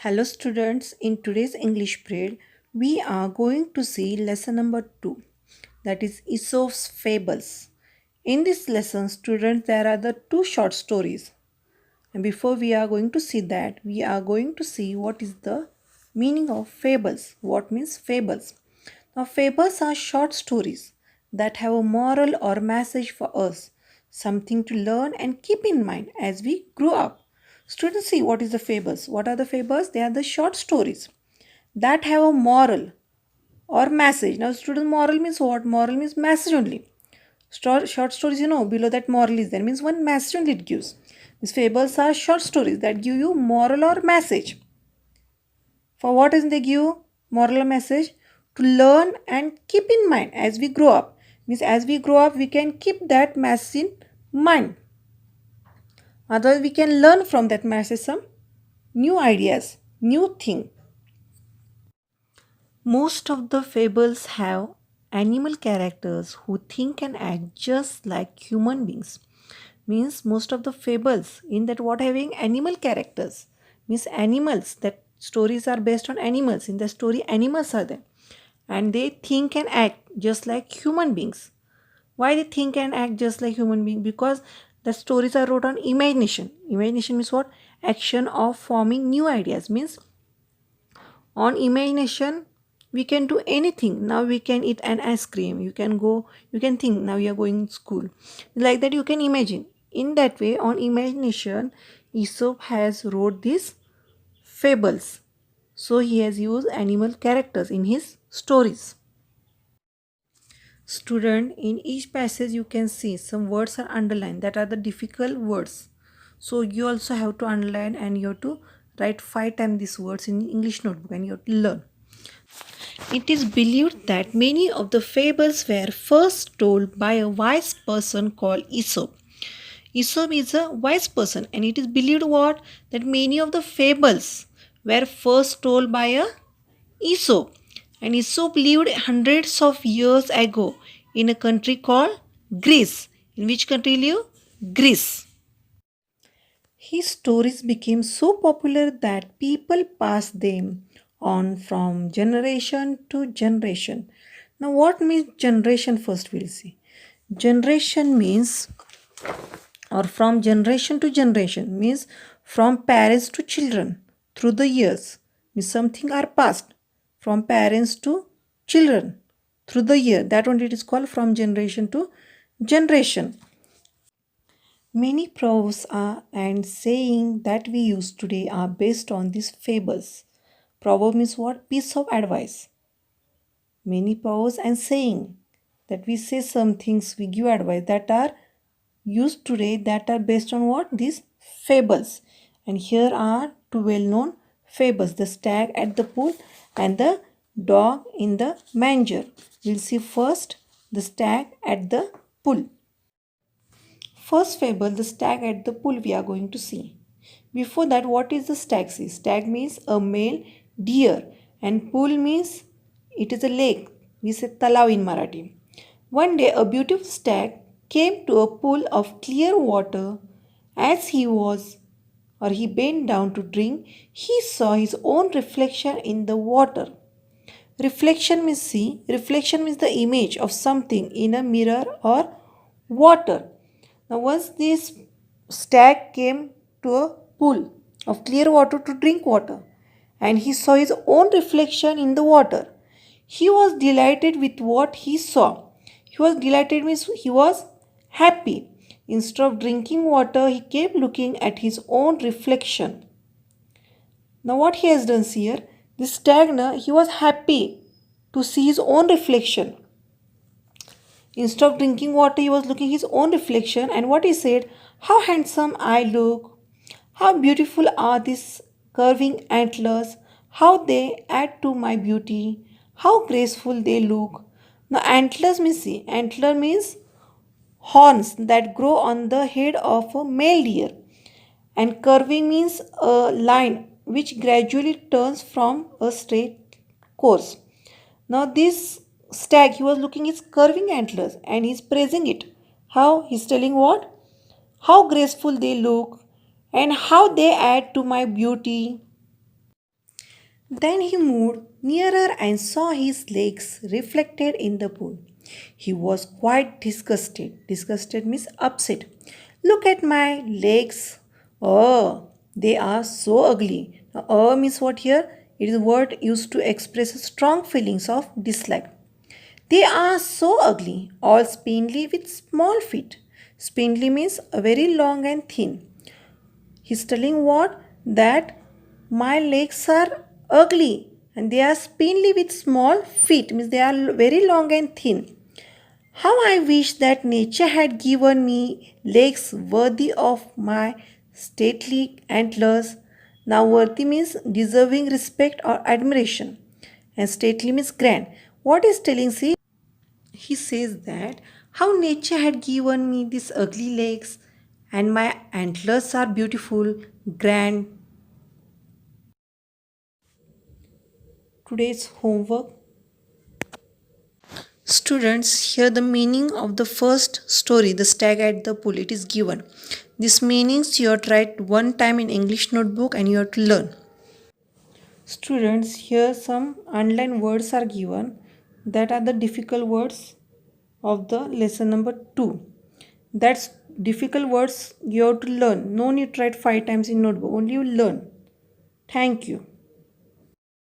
Hello students, in today's English period, we are going to see lesson number 2, that is Aesop's Fables. In this lesson, students, there are the two short stories. And before we are going to see that, we are going to see what is the meaning of fables. What means fables? Now, fables are short stories that have a moral or message for us, something to learn and keep in mind as we grow up. Students, see what is the fables. What are the fables? They are the short stories that have a moral or message. Now, student, moral means what? Moral means message only. Short stories, below that moral is there, means one message only it gives. These fables are short stories that give you moral or message. For what is they give moral or message? To learn and keep in mind as we grow up. Means as we grow up, we can keep that message in mind. Otherwise, we can learn from that message some new ideas, new thing. Most of the fables have animal characters who think and act just like human beings. Means most of the fables in that what having animal characters. Means animals, that stories are based on animals. In the story, animals are there. And they think and act just like human beings. Why they think and act just like human beings? Because the stories are wrote on imagination. Imagination means what? Action of forming new ideas. Means on imagination we can do anything. Now we can eat an ice cream, you can go, you can think now you are going to school, like that you can imagine. In that way, on imagination, Aesop has wrote these fables. So he has used animal characters in his stories. Student, in each passage you can see some words are underlined, that are the difficult words. So you also have to underline and you have to write 5 times these words in English notebook and you have to learn. It is believed that many of the fables were first told by a wise person called Aesop. Aesop is a wise person, and it is believed what? That many of the fables were first told by a Aesop. And Aesop lived hundreds of years ago in a country called Greece. In which country live? Greece. His stories became so popular that people passed them on from generation to generation. Now, what means generation? First, we'll see. Generation means, or from generation to generation, means from parents to children through the years. Means something are passed from parents to children through the year. That one it is called from generation to generation. Many proverbs are and saying that we use today are based on these fables. Proverb means what? Piece of advice. Many proverbs and saying that we say some things, we give advice that are used today, that are based on what? These fables. And here are two well-known fables: the stag at the pool and the dog in the manger. We'll see first the stag at the pool. First fable, the stag at the pool, we are going to see. Before that, what is the stag? See, stag means a male deer and pool means it is a lake. We say talav in Marathi. One day, a beautiful stag came to a pool of clear water. As he bent down to drink, he saw his own reflection in the water. Reflection means see, reflection means the image of something in a mirror or water. Now, once this stag came to a pool of clear water to drink water, and he saw his own reflection in the water. He was delighted with what he saw. He was delighted means he was happy. Instead of drinking water, he kept looking at his own reflection. Now, what he has done here, this stag, he was happy to see his own reflection. Instead of drinking water, he was looking his own reflection, and what he said, how handsome I look, how beautiful are these curving antlers, how they add to my beauty, how graceful they look. Now antlers means see, antler means horns that grow on the head of a male deer, and curving means a line which gradually turns from a straight course. Now this stag, he was looking his curving antlers and he's praising it. How? He's telling what? How graceful they look and how they add to my beauty. Then he moved nearer and saw his legs reflected in the pool. He was quite disgusted. Disgusted means upset. Look at my legs. Oh, they are so ugly. Now, means what here? It is a word used to express strong feelings of dislike. They are so ugly, all spindly with small feet. Spindly means very long and thin. He's telling what? That my legs are ugly and they are spindly with small feet, means they are very long and thin. How I wish that nature had given me legs worthy of my stately antlers. Now, worthy means deserving respect or admiration, and stately means grand. What is telling? See, he says that how nature had given me these ugly legs, and my antlers are beautiful, grand. Today's homework. Students, hear the meaning of the first story, The Stag at the Pool. It is given. This meanings you have to write one time in English notebook and you have to learn. Students, here some underlined words are given that are the difficult words of the lesson number 2. That's difficult words you have to learn. No need to write 5 times in notebook. Only you learn. Thank you.